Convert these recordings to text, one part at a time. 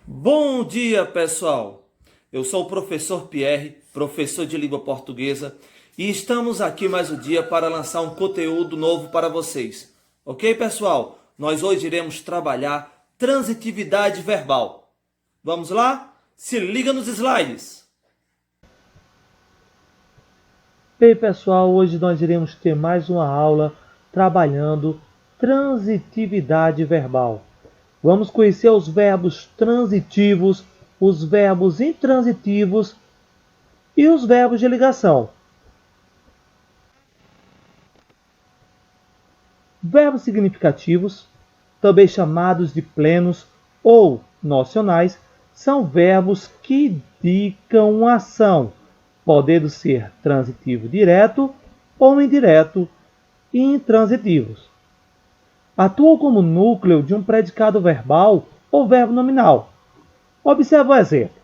Bom dia, pessoal! Eu sou o professor Pierre, professor de língua portuguesa, e estamos aqui mais um dia para lançar um conteúdo novo para vocês. Ok, pessoal? Nós hoje iremos trabalhar transitividade verbal. Vamos lá? Se liga nos slides! Bem, pessoal, hoje nós iremos ter mais uma aula trabalhando transitividade verbal. Vamos conhecer os verbos transitivos, os verbos intransitivos e os verbos de ligação. Verbos significativos, também chamados de plenos ou nocionais, são verbos que indicam uma ação, podendo ser transitivo direto ou indireto e intransitivos. Atuam como núcleo de um predicado verbal ou verbo nominal. Observe o exemplo: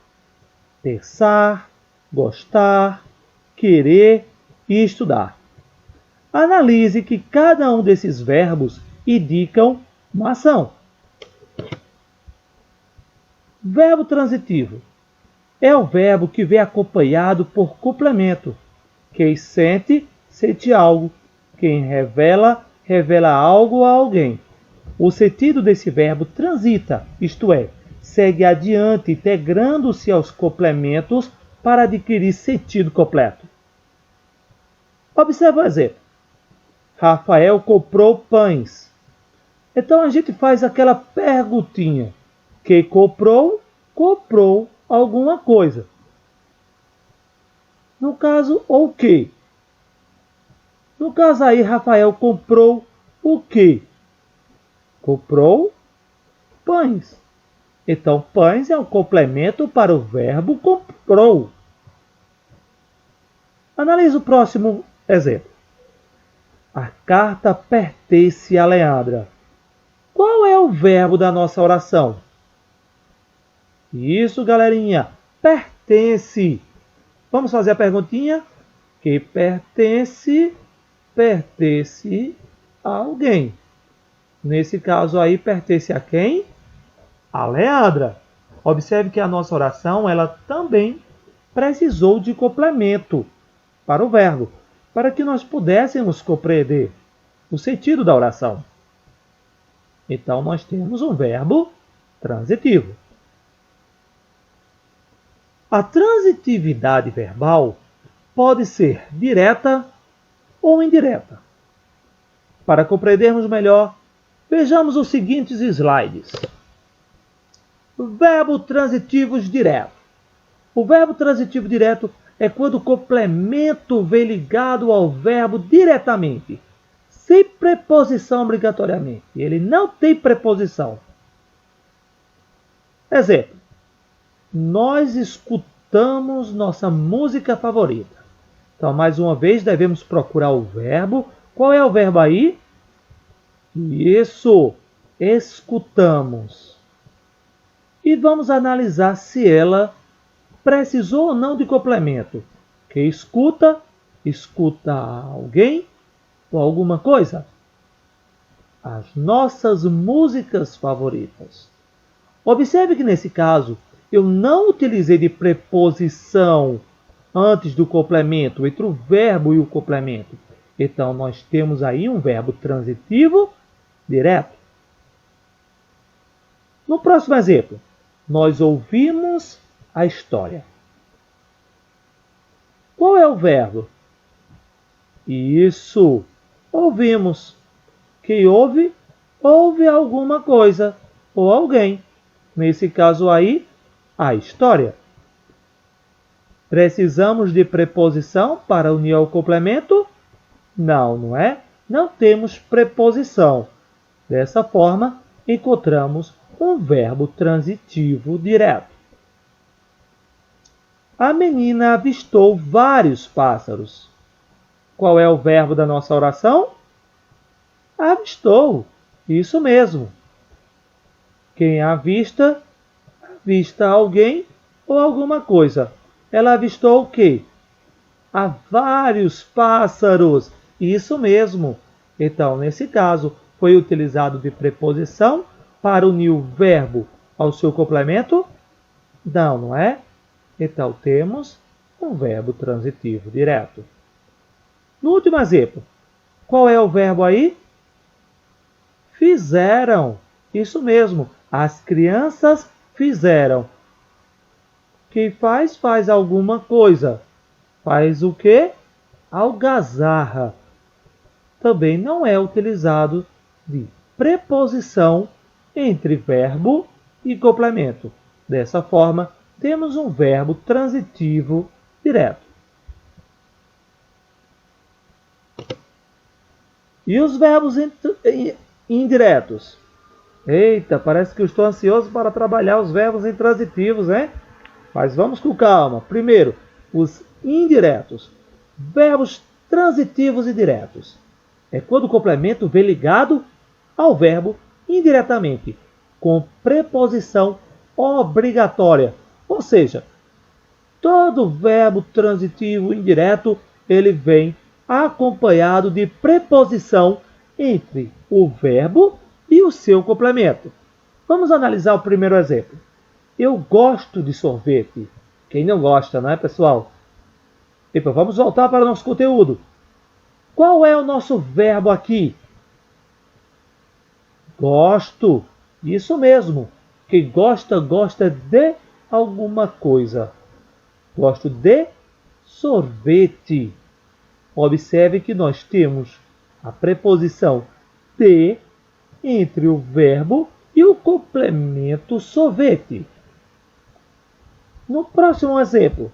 pensar, gostar, querer e estudar. Analise que cada um desses verbos indicam uma ação. Verbo transitivo é o verbo que vem acompanhado por complemento. Quem sente, sente algo. Quem revela, revela algo a alguém. O sentido desse verbo transita, isto é, segue adiante, integrando-se aos complementos para adquirir sentido completo. Observe o exemplo. Rafael comprou pães. Então a gente faz aquela perguntinha. Quem comprou, comprou alguma coisa. No caso, o quê? No caso aí, Rafael comprou o quê? Comprou pães. Então, pães é um complemento para o verbo comprou. Analise o próximo exemplo. A carta pertence a Leandra. Qual é o verbo da nossa oração? Isso, galerinha. Pertence. Vamos fazer a perguntinha? Que pertence a alguém. Nesse caso aí, pertence a quem? A Leandra. Observe que a nossa oração ela também precisou de complemento para o verbo, para que nós pudéssemos compreender o sentido da oração. Então, nós temos um verbo transitivo. A transitividade verbal pode ser direta ou indireta. Para compreendermos melhor, vejamos os seguintes slides. Verbo transitivos direto. O verbo transitivo direto é quando o complemento vem ligado ao verbo diretamente, sem preposição obrigatoriamente. Ele não tem preposição. Exemplo. Nós escutamos nossa música favorita. Então, mais uma vez, devemos procurar o verbo. Qual é o verbo aí? Isso, escutamos. E vamos analisar se ela precisou ou não de complemento. Quem escuta, escuta alguém ou alguma coisa. As nossas músicas favoritas. Observe que nesse caso, eu não utilizei de preposição antes do complemento, entre o verbo e o complemento. Então, nós temos aí um verbo transitivo direto. No próximo exemplo, nós ouvimos a história. Qual é o verbo? Isso, ouvimos. Quem ouve, ouve alguma coisa ou alguém. Nesse caso aí, a história. Precisamos de preposição para unir ao complemento? Não, não é? Não temos preposição. Dessa forma, encontramos um verbo transitivo direto. A menina avistou vários pássaros. Qual é o verbo da nossa oração? Avistou. Isso mesmo. Quem avista, avista alguém ou alguma coisa. Ela avistou o quê? Há vários pássaros. Isso mesmo. Então, nesse caso, foi utilizado de preposição para unir o verbo ao seu complemento? Não, não é? Então temos um verbo transitivo direto. No último exemplo, qual é o verbo aí? Fizeram. Isso mesmo, as crianças fizeram. Quem faz, faz alguma coisa. Faz o quê? Algazarra. Também não é utilizado de preposição entre verbo e complemento. Dessa forma, temos um verbo transitivo direto. E os verbos indiretos? Eita, parece que eu estou ansioso para trabalhar os verbos intransitivos, hein? Mas vamos com calma. Primeiro, os indiretos. Verbos transitivos e diretos. É quando o complemento vem ligado ao verbo indiretamente, com preposição obrigatória. Ou seja, todo verbo transitivo indireto, ele vem acompanhado de preposição entre o verbo e o seu complemento. Vamos analisar o primeiro exemplo. Eu gosto de sorvete. Quem não gosta, não é, pessoal? Então, vamos voltar para o nosso conteúdo. Qual é o nosso verbo aqui? Gosto. Isso mesmo. Quem gosta, gosta de alguma coisa. Gosto de sorvete. Observe que nós temos a preposição de entre o verbo e o complemento sorvete. No próximo exemplo,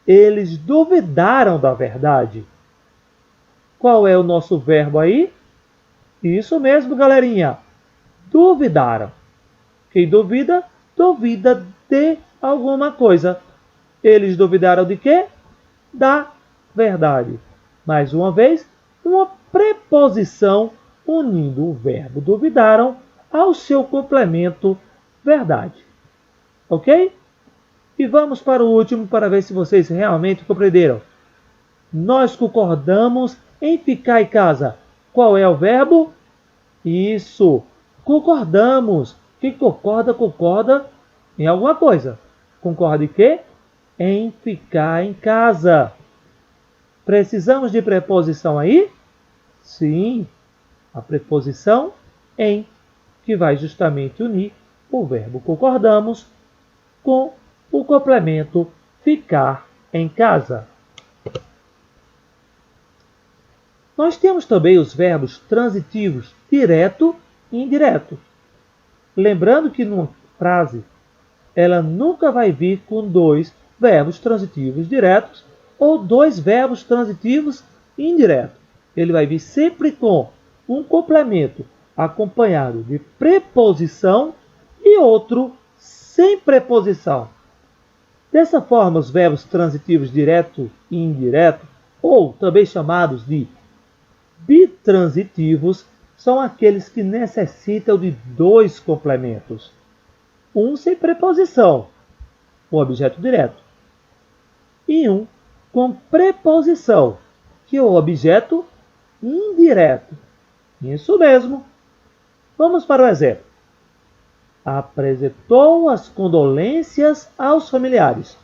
eles duvidaram da verdade. Qual é o nosso verbo aí? Isso mesmo, galerinha. Duvidaram. Quem duvida, duvida de alguma coisa. Eles duvidaram de quê? Da verdade. Mais uma vez, uma preposição unindo o verbo duvidaram ao seu complemento verdade. Ok? E vamos para o último para ver se vocês realmente compreenderam. Nós concordamos em ficar em casa. Qual é o verbo? Isso, concordamos. Quem concorda, concorda em alguma coisa. Concorda em quê? Em ficar em casa. Precisamos de preposição aí? Sim, a preposição em, que vai justamente unir o verbo concordamos com o complemento ficar em casa. Nós temos também os verbos transitivos direto e indireto. Lembrando que numa frase, ela nunca vai vir com dois verbos transitivos diretos ou dois verbos transitivos indiretos. Ele vai vir sempre com um complemento acompanhado de preposição e outro sem preposição. Dessa forma, os verbos transitivos direto e indireto, ou também chamados de bitransitivos, são aqueles que necessitam de dois complementos. Um sem preposição, o objeto direto, e um com preposição, que é o objeto indireto. Isso mesmo. Vamos para o exemplo. Apresentou as condolências aos familiares.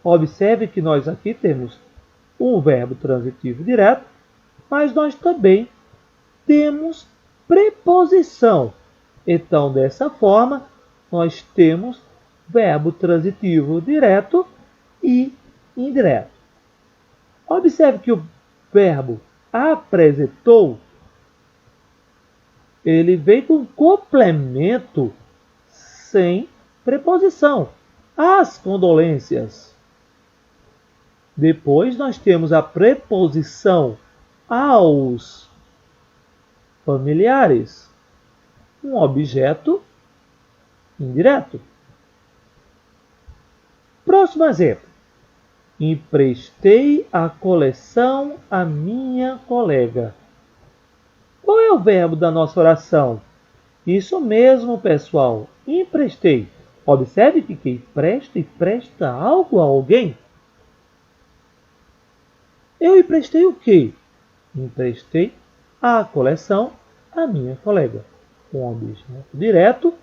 Observe que nós aqui temos um verbo transitivo direto, mas nós também temos preposição. Então, dessa forma, nós temos verbo transitivo direto e indireto. Observe que o verbo apresentou, ele vem com complemento sem preposição. As condolências. Depois nós temos a preposição aos familiares. Um objeto indireto. Próximo exemplo. Emprestei a coleção à minha colega. Qual é o verbo da nossa oração? Isso mesmo, pessoal. Emprestei. Observe que quem empresta algo a alguém. Eu emprestei o quê? Emprestei a coleção à minha colega. Um objeto direto,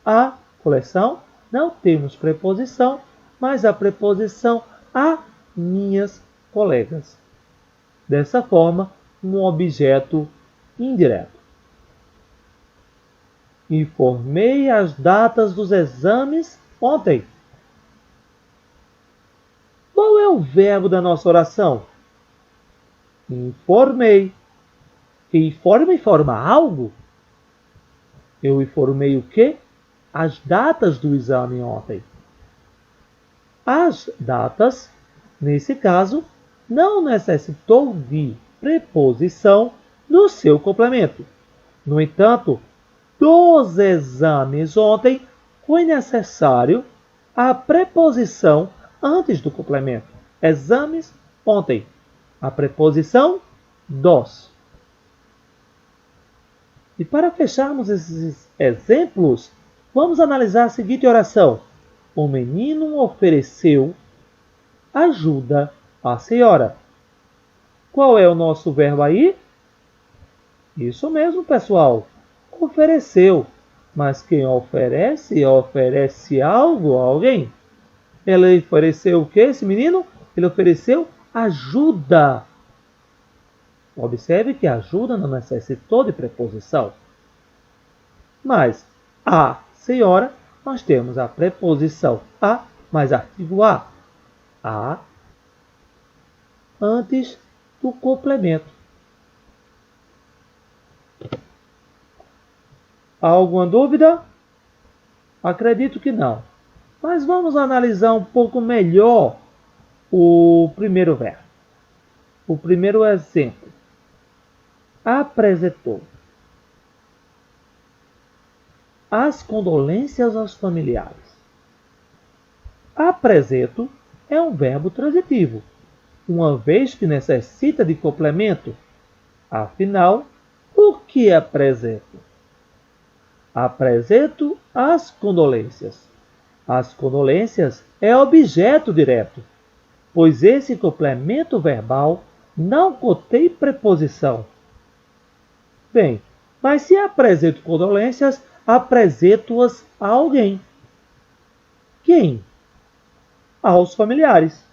a coleção não temos preposição, mas a preposição a minhas colegas. Dessa forma, um objeto indireto. Informei as datas dos exames ontem. Qual é o verbo da nossa oração? Informei. Informa algo? Eu informei o quê? As datas do exame ontem. As datas, nesse caso, não necessitou de preposição no seu complemento. No entanto, dos exames ontem foi necessário a preposição antes do complemento. Exames ontem. A preposição dos. E para fecharmos esses exemplos, vamos analisar a seguinte oração. O menino ofereceu ajuda à senhora. Qual é o nosso verbo aí? Isso mesmo, pessoal. Ofereceu. Mas quem oferece, oferece algo a alguém. Ele ofereceu o que, esse menino? Ele ofereceu ajuda. Observe que ajuda não necessitou de preposição. Mas a senhora, nós temos a preposição a mais artigo a. A antes do complemento. Há alguma dúvida? Acredito que não. Mas vamos analisar um pouco melhor o primeiro verbo. O primeiro exemplo. Apresentou. As condolências aos familiares. Apresento é um verbo transitivo, uma vez que necessita de complemento. Afinal, o que apresento? Apresento as condolências. As condolências é objeto direto, pois esse complemento verbal não contém preposição. Bem, mas se apresento condolências, apresento-as a alguém. Quem? Aos familiares.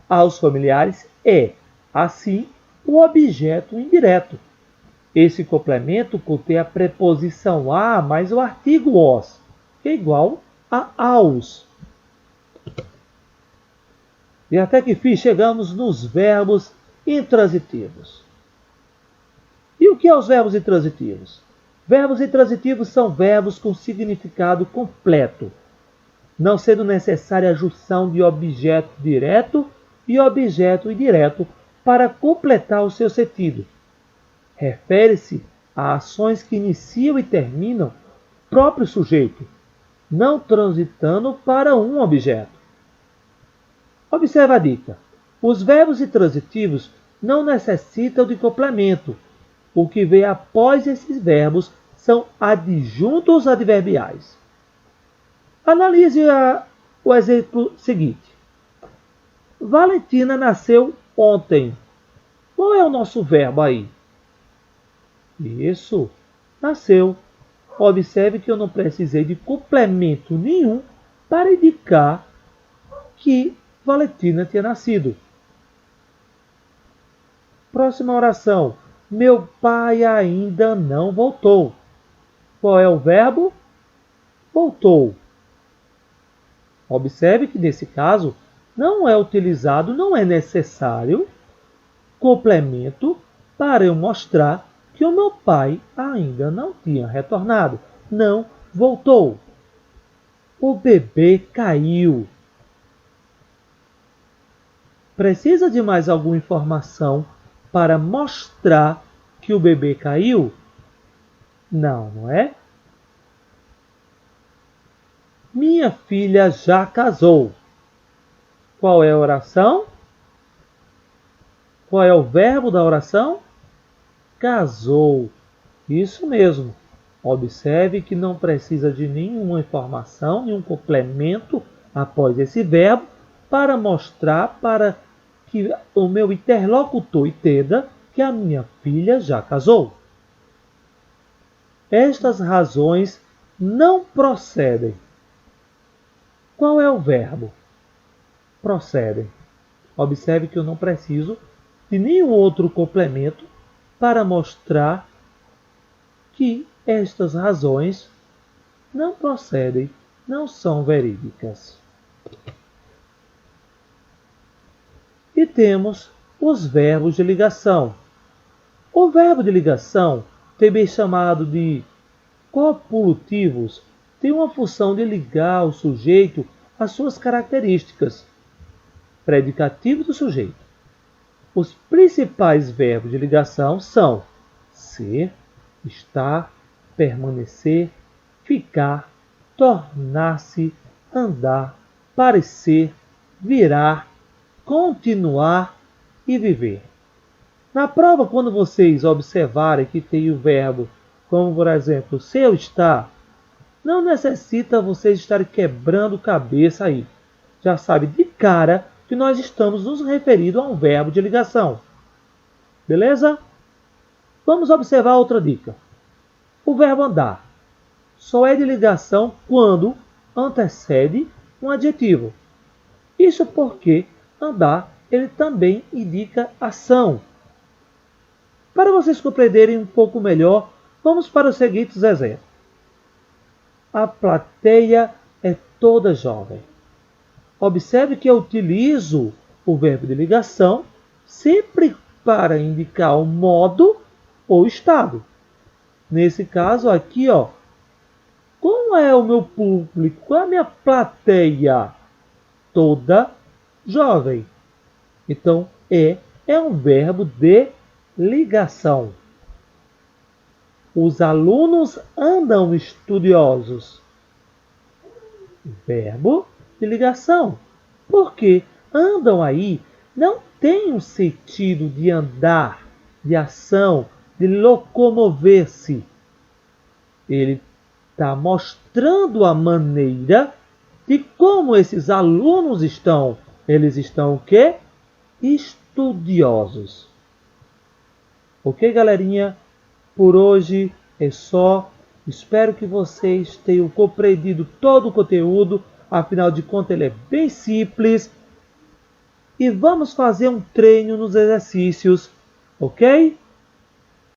Aos familiares é, assim, o objeto indireto. Esse complemento contém a preposição a mais o artigo os, que é igual a aos. E até que fim chegamos nos verbos intransitivos. E o que são os verbos intransitivos? Verbos intransitivos são verbos com significado completo, não sendo necessária a junção de objeto direto e objeto indireto para completar o seu sentido. Refere-se a ações que iniciam e terminam o próprio sujeito, não transitando para um objeto. Observe a dica. Os verbos intransitivos não necessitam de complemento. O que vem após esses verbos são adjuntos adverbiais. Analise o exemplo seguinte. Valentina nasceu ontem. Qual é o nosso verbo aí? Isso, nasceu. Observe que eu não precisei de complemento nenhum para indicar que Valentina tinha nascido. Próxima oração. Meu pai ainda não voltou. Qual é o verbo? Voltou. Observe que nesse caso não é utilizado, não é necessário complemento para eu mostrar que o meu pai ainda não tinha retornado. Não voltou. O bebê caiu. Precisa de mais alguma informação para mostrar que o bebê caiu? Não, não é? Minha filha já casou. Qual é a oração? Qual é o verbo da oração? Casou. Isso mesmo. Observe que não precisa de nenhuma informação, nenhum complemento após esse verbo para mostrar para que o meu interlocutor entenda que a minha filha já casou. Estas razões não procedem. Qual é o verbo? Procedem. Observe que eu não preciso de nenhum outro complemento para mostrar que estas razões não procedem, não são verídicas. E temos os verbos de ligação. O verbo de ligação, também chamado de copulativos, tem uma função de ligar o sujeito às suas características. Predicativo do sujeito. Os principais verbos de ligação são ser, estar, permanecer, ficar, tornar-se, andar, parecer, virar, continuar e viver. Na prova, quando vocês observarem que tem o verbo, como por exemplo, ser ou estar, não necessita vocês estarem quebrando cabeça aí. Já sabe de cara que nós estamos nos referindo a um verbo de ligação. Beleza? Vamos observar outra dica. O verbo andar só é de ligação quando antecede um adjetivo. Isso porque andar ele também indica ação. Para vocês compreenderem um pouco melhor, vamos para os seguintes exemplos. A plateia é toda jovem. Observe que eu utilizo o verbo de ligação sempre para indicar o modo ou estado. Nesse caso aqui, como é o meu público? Qual é a minha plateia? Toda jovem. Então, é um verbo de ligação. Os alunos andam estudiosos. Verbo de ligação. Porque andam aí não tem um sentido de andar, de ação, de locomover-se. Ele está mostrando a maneira de como esses alunos estão. Eles estão o quê? Estudiosos. Ok, galerinha? Por hoje é só. Espero que vocês tenham compreendido todo o conteúdo. Afinal de contas, ele é bem simples. E vamos fazer um treino nos exercícios, ok?